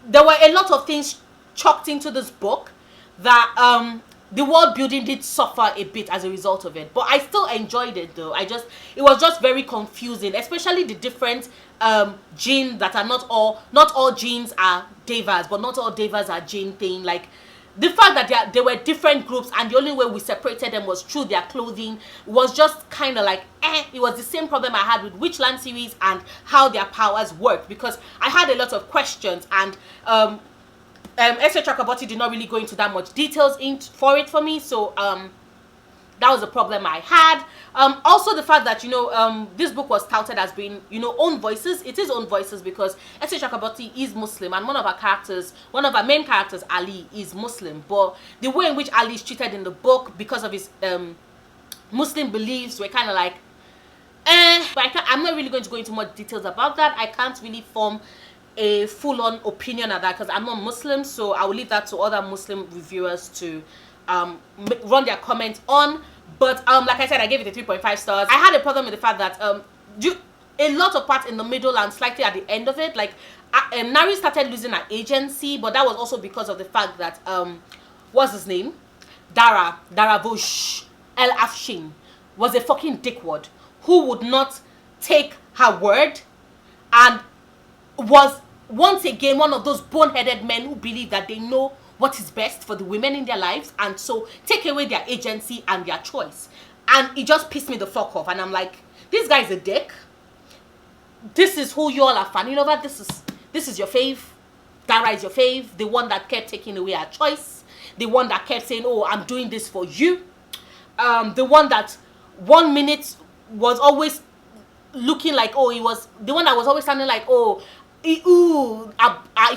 A: there were a lot of things chucked into this book that the world building did suffer a bit as a result of it. But I still enjoyed it, though. It was just very confusing, especially the different genes that are not all genes are devas, but not all devas are jinn thing. Like, the fact that there were different groups and the only way we separated them was through their clothing was just kind of like, it was the same problem I had with Witchland series and how their powers worked, because I had a lot of questions, and S.A. Chakraborty did not really go into that much details for me, so that was a problem I had. Also the fact that, you know, this book was touted as being, you know, own voices. It is own voices because S.A. Chakraborty is Muslim, and one of our main characters, Ali, is Muslim. But the way in which Ali is treated in the book, because of his Muslim beliefs, were kind of like, But I'm not really going to go into much details about that. I can't really form a full-on opinion of that because I'm not Muslim, so I will leave that to other Muslim reviewers to run their comments on. But like I said, I gave it a 3.5 stars. I had a problem with the fact that a lot of parts in the middle and slightly at the end of it, like Nari started losing her agency, but that was also because of the fact that what's his name, Daravosh El Afshin was a fucking dickwad who would not take her word and was once again one of those boneheaded men who believe that they know what is best for the women in their lives, and so take away their agency and their choice. And it just pissed me the fuck off, and I'm like, this guy's a dick. This is who you all are fanning over. This is your fave. Dara is your fave. The one that kept taking away her choice. The one that kept saying, oh, I'm doing this for you. The one that 1 minute was always looking like, oh, he was the one that was always sounding like, oh,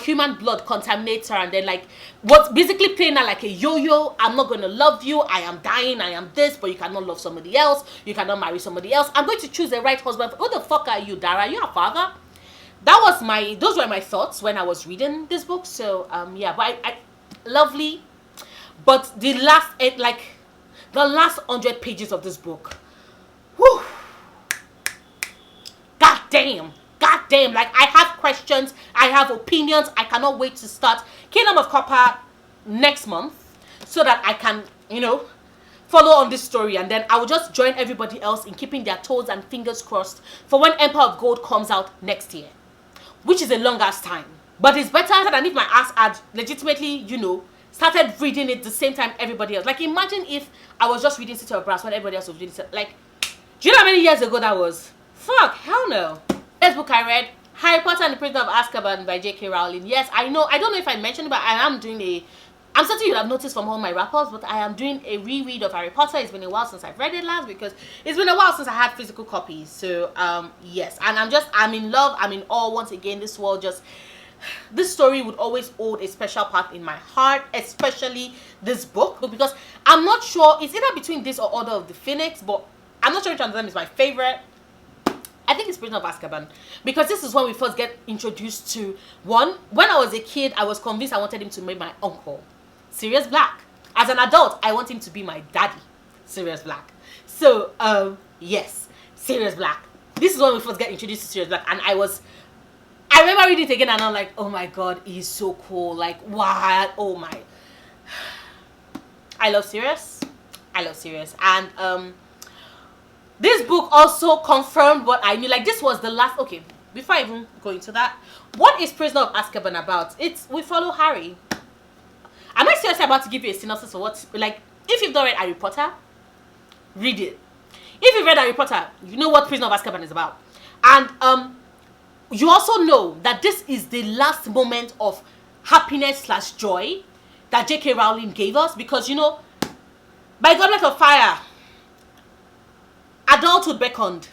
A: human blood contaminates her, and then like was basically playing her like a yo-yo. I'm not gonna love you, I am dying, I am this, but you cannot love somebody else, you cannot marry somebody else. I'm going to choose the right husband. Who the fuck are you, Dara? You're a father. Those were my thoughts when I was reading this book. So yeah, but I lovely. But the last 100 pages of this book, whew, god damn, like I have questions, I have opinions. I cannot wait to start Kingdom of Copper next month so that I can, follow on this story, and then I will just join everybody else in keeping their toes and fingers crossed for when Empire of Gold comes out next year, which is a long ass time. But it's better than if my ass had legitimately, started reading it the same time everybody else. Like, imagine if I was just reading City of Brass when everybody else was reading it. Like, do you know how many years ago that was? Fuck, hell no. Next book I read, Harry Potter and the Prisoner of Azkaban by J.K. Rowling. Yes, I know. I don't know if I mentioned it, but I am doing I'm certain you'll have noticed from all my wrap-ups, but I am doing a reread of Harry Potter. It's been a while since I've read it last because it's been a while since I had physical copies. So, yes. And I'm in love. I'm in awe once again. This story would always hold a special part in my heart, especially this book, because I'm not sure, it's either between this or Order of the Phoenix, but I'm not sure which one of them is my favorite. I think it's Prisoner of Azkaban, because this is when we first get introduced to one. When I was a kid, I was convinced I wanted him to be my uncle, Sirius Black. As an adult, I want him to be my daddy, Sirius Black. So, yes, Sirius Black. This is when we first get introduced to Sirius Black, and I remember reading it again, and I'm like, oh my god, he's so cool. Like, wow, oh my. I love Sirius. And, this book also confirmed what I knew. Like, this was the last... Okay, before I even go into that, what is Prisoner of Azkaban about? We follow Harry. Am I seriously about to give you a synopsis of what... Like, if you've not read Harry Potter, read it. If you've read Harry Potter, you know what Prisoner of Azkaban is about. And you also know that this is the last moment of happiness/joy that J.K. Rowling gave us. Because, by Goblet of Fire... adulthood beckoned.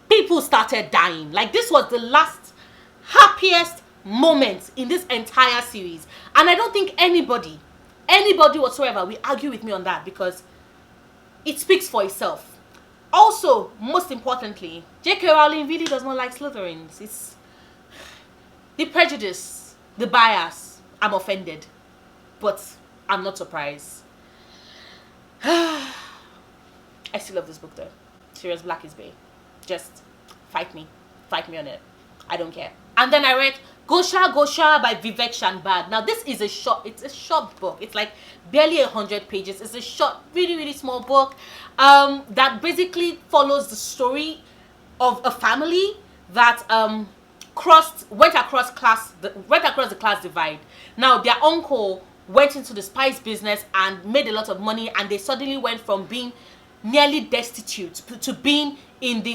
A: People started dying. Like, this was the last happiest moment in this entire series. And I don't think anybody whatsoever will argue with me on that, because it speaks for itself. Also, most importantly, J.K. Rowling really does not like Slytherins. It's the prejudice, the bias. I'm offended. But I'm not surprised. I still love this book though. Sirius Black is bae. Just fight me on it. I don't care. And then I read Ghachar Ghochar by Vivek Shanbhag. Now this is a short book. It's like barely 100 pages. It's a short, really, really small book that basically follows the story of a family that went across the class divide. Now their uncle went into the spice business and made a lot of money, and they suddenly went from being nearly destitute to being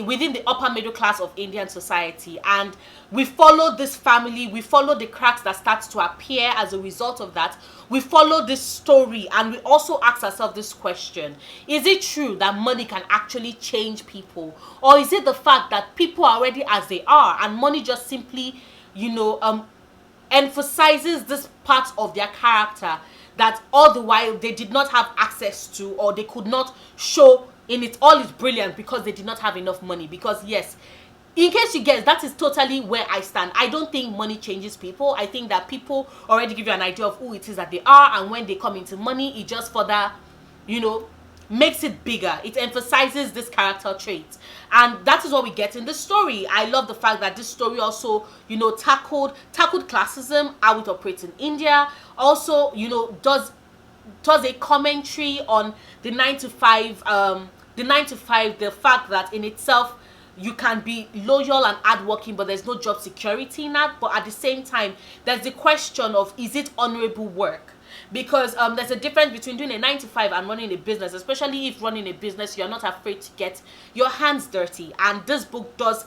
A: within the upper middle class of Indian society. And we follow this family, we follow the cracks that start to appear as a result of that. We follow this story, and we also ask ourselves this question: is it true that money can actually change people, or is it the fact that people are already as they are and money just simply emphasizes this part of their character that all the while they did not have access to, or they could not show in its all its brilliance because they did not have enough money. Because yes, in case you guess, that is totally where I stand. I don't think money changes people. I think that people already give you an idea of who it is that they are, and when they come into money, it just further, you know, makes it bigger. It emphasizes this character trait, and that is what we get in the story. I love the fact that this story also, you know, tackled classism, how it operates in India. Also, you know, does a commentary on the 9 to 5, the fact that in itself you can be loyal and hardworking, but there's no job security in that. But at the same time, there's the question of, is it honorable work? Because there's a difference between doing a 9 to 5 and running a business, especially if running a business you're not afraid to get your hands dirty, and this book does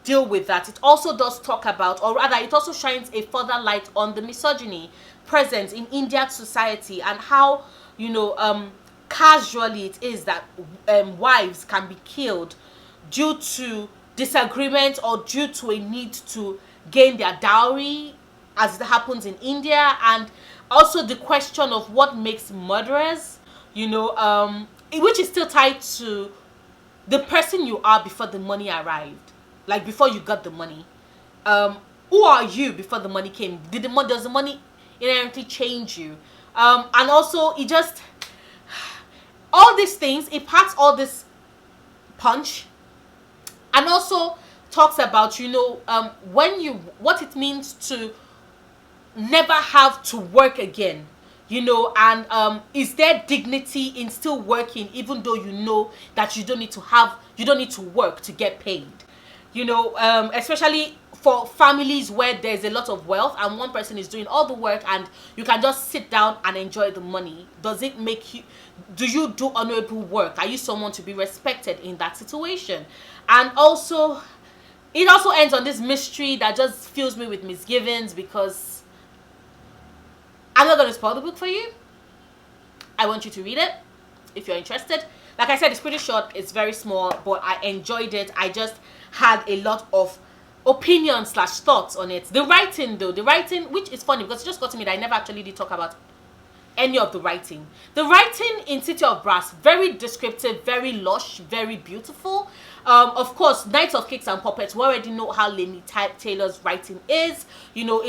A: deal with that. It also does talk about, or rather it also shines a further light on the misogyny present in Indian society, and how, you know, casually it is that wives can be killed due to disagreement or due to a need to gain their dowry, as it happens in India. And also the question of what makes murderers, you know, which is still tied to the person you are before the money arrived, like before you got the money. Who are you before the money came? Does the money inherently change you? And also it just, all these things, it packs all this punch, and also talks about, you know, what it means to never have to work again, you know, and is there dignity in still working even though you know that you don't need to work to get paid, you know, especially for families where there's a lot of wealth and one person is doing all the work and you can just sit down and enjoy the money. Do you do honorable work? Are you someone to be respected in that situation? And also, it also ends on this mystery that just fills me with misgivings, because I'm not going to spoil the book for you. I want you to read it if you're interested. Like I said, it's pretty short, it's very small, but I enjoyed it. I just had a lot of opinion / thoughts on it. The writing, which is funny because it just got to me that I never actually did talk about any of the writing. The writing in City of Brass, very descriptive, very lush, very beautiful. Of course, Knights of Cakes and Puppets, we already know how Laini Taylor's writing is. You know,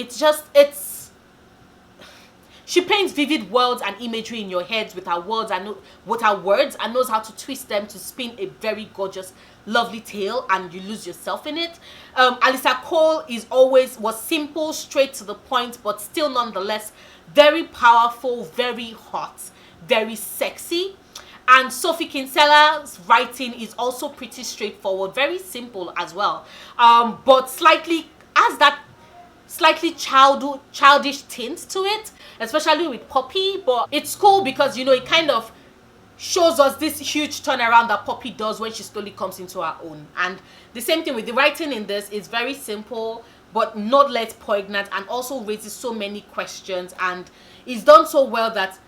A: she paints vivid worlds and imagery in your heads with her words and knows how to twist them to spin a very gorgeous, lovely tale, and you lose yourself in it. Alyssa Cole was simple, straight to the point, but still nonetheless very powerful, very hot, very sexy. And Sophie Kinsella's writing is also pretty straightforward, very simple as well, but has that slightly childish tint to it, especially with Poppy. But it's cool because, you know, it kind of shows us this huge turnaround that Poppy does when she slowly comes into her own. And the same thing with the writing in this is very simple but not less poignant, and also raises so many questions, and it's done so well that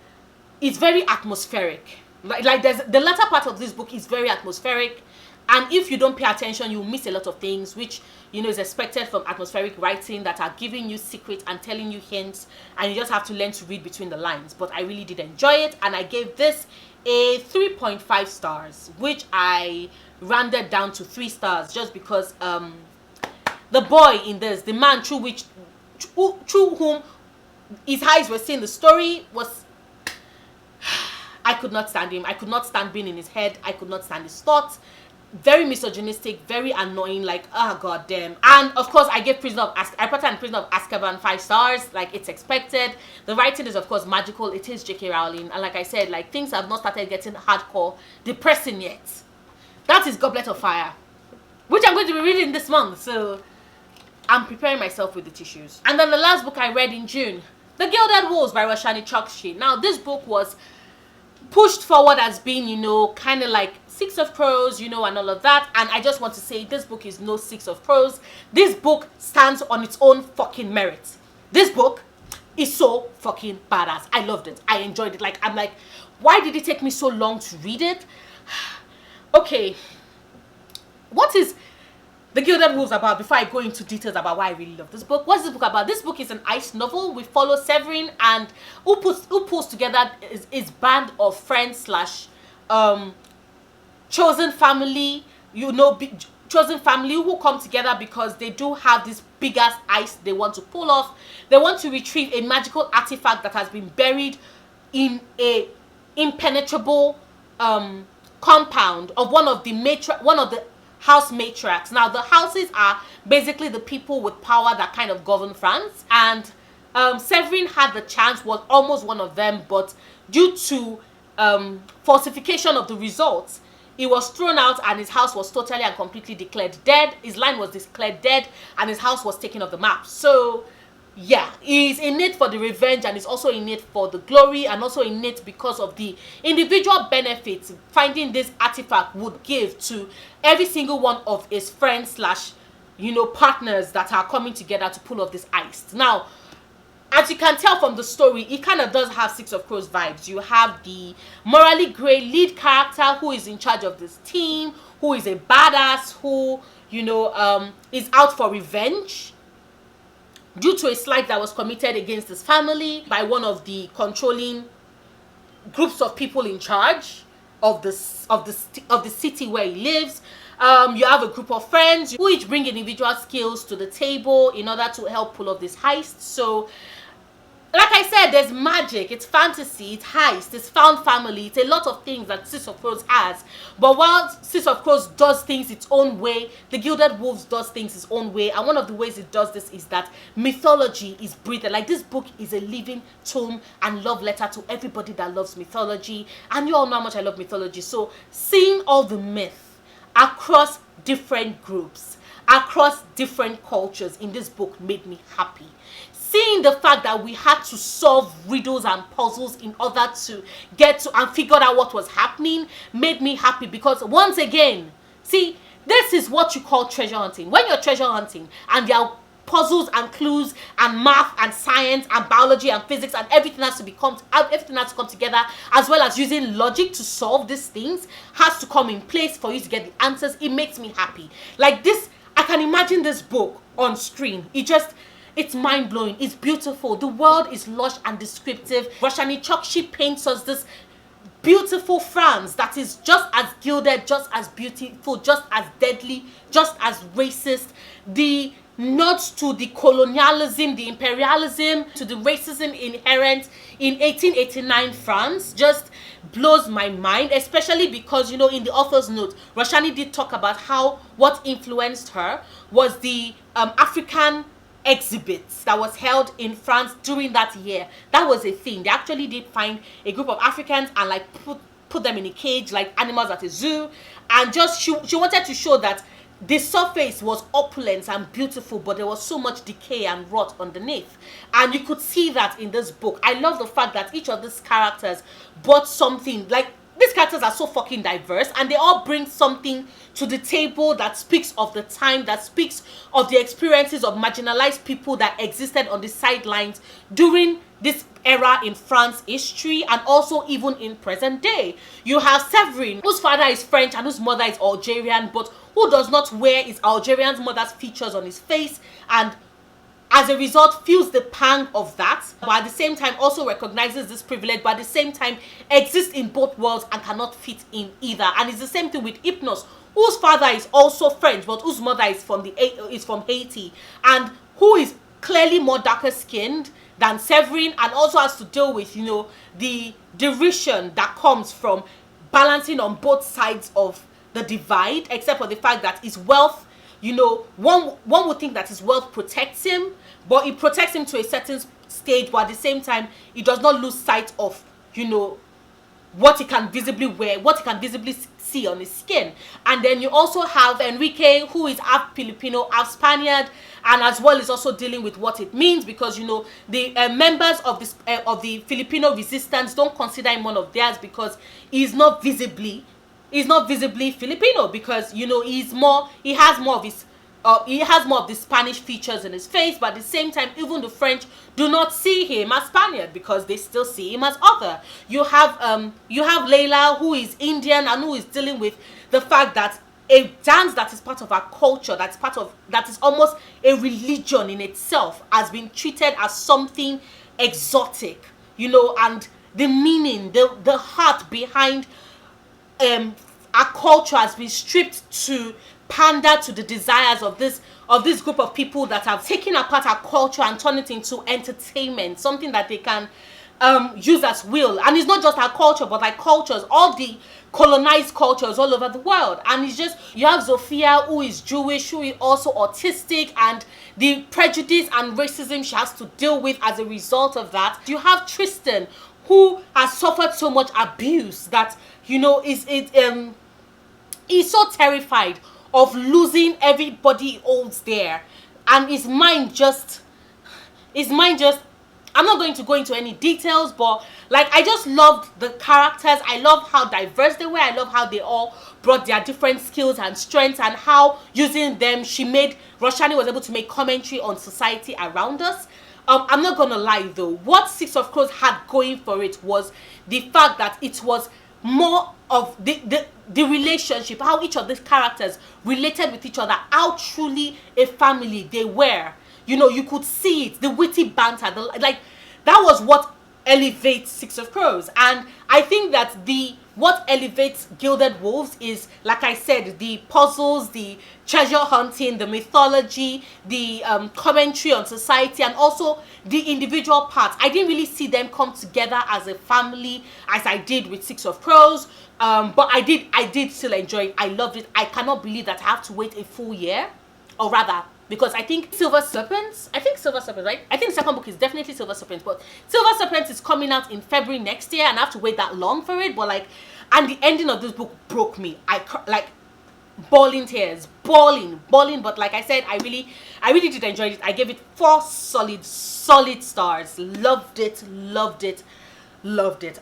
A: it's very atmospheric. Like there's the latter part of this book is very atmospheric, and if you don't pay attention, you miss a lot of things, which, you know, is expected from atmospheric writing that are giving you secrets and telling you hints, and you just have to learn to read between the lines. But I really did enjoy it, and I gave this a 3.5 stars, which I rounded down to 3 stars just because the boy in this, the man through whom his eyes were seeing the story, was, I could not stand him. I could not stand being in his head. I could not stand his thoughts. Very misogynistic, very annoying, like, oh god damn. And of course, I put Prisoner of Azkaban 5 stars, like it's expected. The writing is of course magical. It is J.K. Rowling, and like I said, like, things have not started getting hardcore depressing yet. That is Goblet of Fire, which I'm going to be reading this month, so I'm preparing myself with the tissues. And then the last book I read in June, The Gilded Wolves by Roshani Chokshi. Now, this book was pushed forward as being, you know, kind of like 6 of Crows, you know, and all of that. And I just want to say, this book is no 6 of Crows. This book stands on its own fucking merit. This book is so fucking badass. I loved it. I enjoyed it. Like, I'm like, why did it take me so long to read it? Okay, what is The Gilded Wolves about before I go into details about why I really love this book? What's this book about? This book is an ice novel. We follow Severin and who pulls together his band of friends / chosen family, chosen family who come together because they do have this big ass ice they want to pull off. They want to retrieve a magical artifact that has been buried in a impenetrable compound of one of the house matriarchs. Now the houses are basically the people with power that kind of govern France, and Severin had the chance, was almost one of them, but due to falsification of the results, he was thrown out and his house was totally and completely declared dead. His line was declared dead and his house was taken off the map. So yeah, he's in it for the revenge, and he's also in it for the glory, and also in it because of the individual benefits finding this artifact would give to every single one of his friends slash partners that are coming together to pull off this heist. Now, as you can tell from the story, it kind of does have Six of Crows vibes. You have the morally grey lead character who is in charge of this team, who is a badass, who is out for revenge due to a slight that was committed against his family by one of the controlling groups of people in charge of the city where he lives. You have a group of friends who each bring individual skills to the table in order to help pull off this heist. So like I said, there's magic, it's fantasy, it's heist, it's found family, it's a lot of things that Six of Crows has. But while Six of Crows does things its own way, the Gilded Wolves does things its own way. And one of the ways it does this is that mythology is breathed. Like, this book is a living tome and love letter to everybody that loves mythology. And you all know how much I love mythology. So seeing all the myth across different groups, across different cultures in this book made me happy. Seeing the fact that we had to solve riddles and puzzles in order to get to and figure out what was happening made me happy, because once again, see, this is what you call treasure hunting. When you're treasure hunting and there are puzzles and clues and math and science and biology and physics and everything has to come together, as well as using logic to solve these things, has to come in place for you to get the answers. It makes me happy. Like this, I can imagine this book on screen. It's mind-blowing. It's beautiful. The world is lush and descriptive. Roshani Chokshi paints us this beautiful France that is just as gilded, just as beautiful, just as deadly, just as racist. The nods to the colonialism, the imperialism, to the racism inherent in 1889 France just blows my mind, especially because, in the author's note, Roshani did talk about how what influenced her was the African exhibits that was held in France during that year. That was a thing. They actually did find a group of Africans and like put them in a cage like animals at a zoo, and just she wanted to show that the surface was opulent and beautiful, but there was so much decay and rot underneath, and you could see that in this book. I love the fact that each of these characters brought something. Like, these characters are so fucking diverse, and they all bring something to the table that speaks of the time, that speaks of the experiences of marginalized people that existed on the sidelines during this era in France history, and also even in present day. You have Severin, whose father is French and whose mother is Algerian, but who does not wear his Algerian mother's features on his face, and as a result feels the pang of that, but at the same time also recognizes this privilege, but at the same time exists in both worlds and cannot fit in either. And it's the same thing with Hypnos, whose father is also French but whose mother is from Haiti, and who is clearly more darker skinned than Severin, and also has to deal with the derision that comes from balancing on both sides of the divide, except for the fact that his wealth, one would think that his wealth protects him, but it protects him to a certain stage, but at the same time he does not lose sight of what he can visibly wear, what he can visibly see on his skin. And then you also have Enrique, who is half Filipino, half Spaniard, and as well is also dealing with what it means, because the members of this of the Filipino resistance don't consider him one of theirs, because he's not visibly Filipino, because he has more of the Spanish features in his face, but at the same time even the French do not see him as Spaniard because they still see him as other. You have Layla, who is Indian and who is dealing with the fact that a dance that is part of our culture, that is almost a religion in itself, has been treated as something exotic, and the meaning, the heart behind our culture has been stripped to pander to the desires of this group of people that have taken apart our culture and turned it into entertainment, something that they can use as will. And it's not just our culture, but like cultures, all the colonized cultures all over the world. And it's just, you have Zofia, who is Jewish, who is also autistic, and the prejudice and racism she has to deal with as a result of that. You have Tristan, who has suffered so much abuse that, you know, is so terrified of losing everybody he holds there, and his mind just, I'm not going to go into any details, but like, I just loved the characters. I love how diverse they were. I love how they all brought their different skills and strengths, and how using them, Roshani was able to make commentary on society around us. I'm not gonna lie though, what Six of Crows had going for it was the fact that it was more of the relationship, how each of these characters related with each other, how truly a family they were. You know, you could see it, the witty banter, like, that was what elevates Six of Crows. And I think that what elevates Gilded Wolves is, like I said, the puzzles, the treasure hunting, the mythology, the commentary on society, and also the individual parts. I didn't really see them come together as a family as I did with Six of Crows, but I did still enjoy it. I loved it. I cannot believe that I have to wait a full year, or rather, because I think Silver Serpents, right? I think the second book is definitely Silver Serpents, but Silver Serpents is coming out in February next year, and I have to wait that long for it. But like, and the ending of this book broke me. Like, bawling tears, bawling. But like I said, I really did enjoy it. I gave it 4 solid stars. Loved it.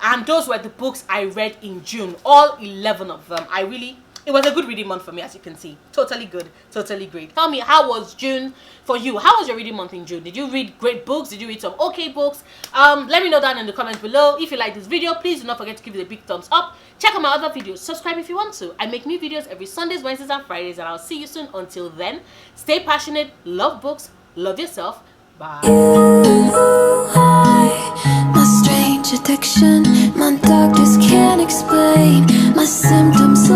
A: And those were the books I read in June, all 11 of them. It was a good reading month for me, as you can see. Totally good, totally great. Tell me, how was June for you? How was your reading month in June? Did you read great books? Did you read some okay books? Let me know down in the comments below. If you like this video, please do not forget to give it a big thumbs up. Check out my other videos. Subscribe if you want to. I make new videos every Sundays, Wednesdays, and Fridays, and I'll see you soon. Until then, stay passionate, love books, love yourself. Bye.
B: My strange addiction, my doctors can't explain my symptoms.